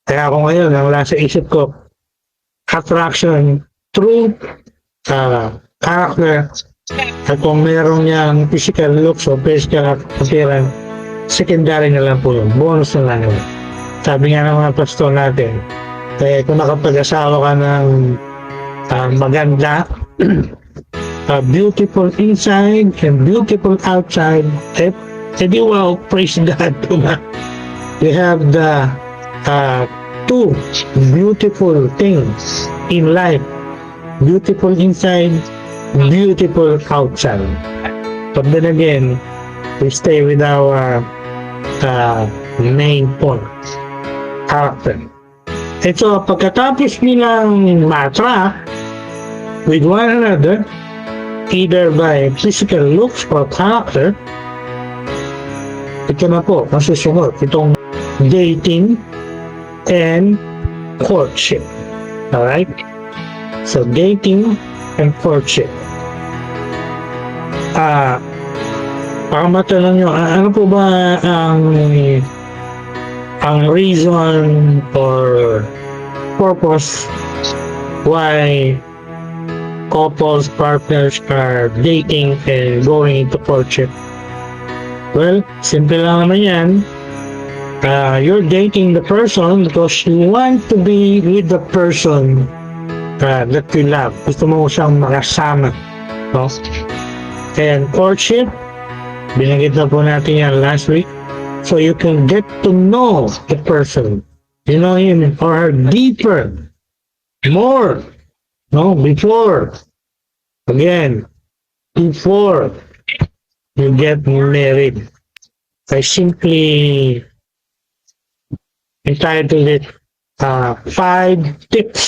Kaya ako ngayon, ang wala sa isip ko, attraction through character. At kung meron niyang physical looks o physical appearance, secondary na lang po yun. Bonus na lang yun. Sabi nga ng mga pastor natin, kung nakapag-asawa ka ng maganda, beautiful inside and beautiful outside, di wow, praise God. You have the two beautiful things in life. Beautiful inside, beautiful outside. But then again, we stay with our main point, character. Ito, pagkatapos nilang match with one another, either by physical looks or character, ito na po, masusunod, itong dating and courtship. Alright? So, dating and courtship. Baka matanong nyo, ano po ba ang reason or purpose why couples, partners are dating and going into courtship? Well, simple lang naman yan. You're dating the person because you want to be with the person that you love. Gusto mo siyang makasama. No? And courtship, binanggit na po natin yan last week. So you can get to know the person. You know him or her deeper, more, no, before. Again, before you get married. I simply entitled it 5 tips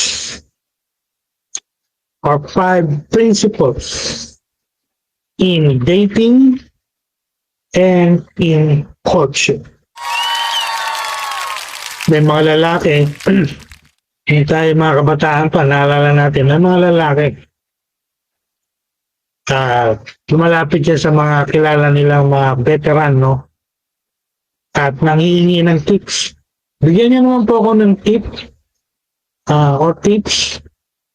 or 5 principles in dating and in courtship. May mga lalaki, hindi tayo mga kabataan pa, naalala natin na mga lalaki, lumalapit siya sa mga kilala nilang mga veteran, no? At nanghihingi ng tips. Bigyan niyo naman po ako ng tips or tips.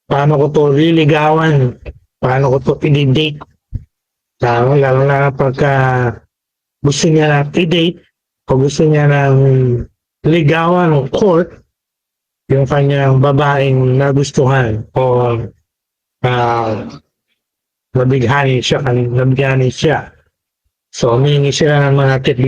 Paano ko to liligawan? Paano ko to i-date? Lalo na pagka gusto niya na i-date o gusto niya ng ligawan o court yung kanyang babaeng nagustuhan o nabighani siya. So, humingi sila ng mga tips.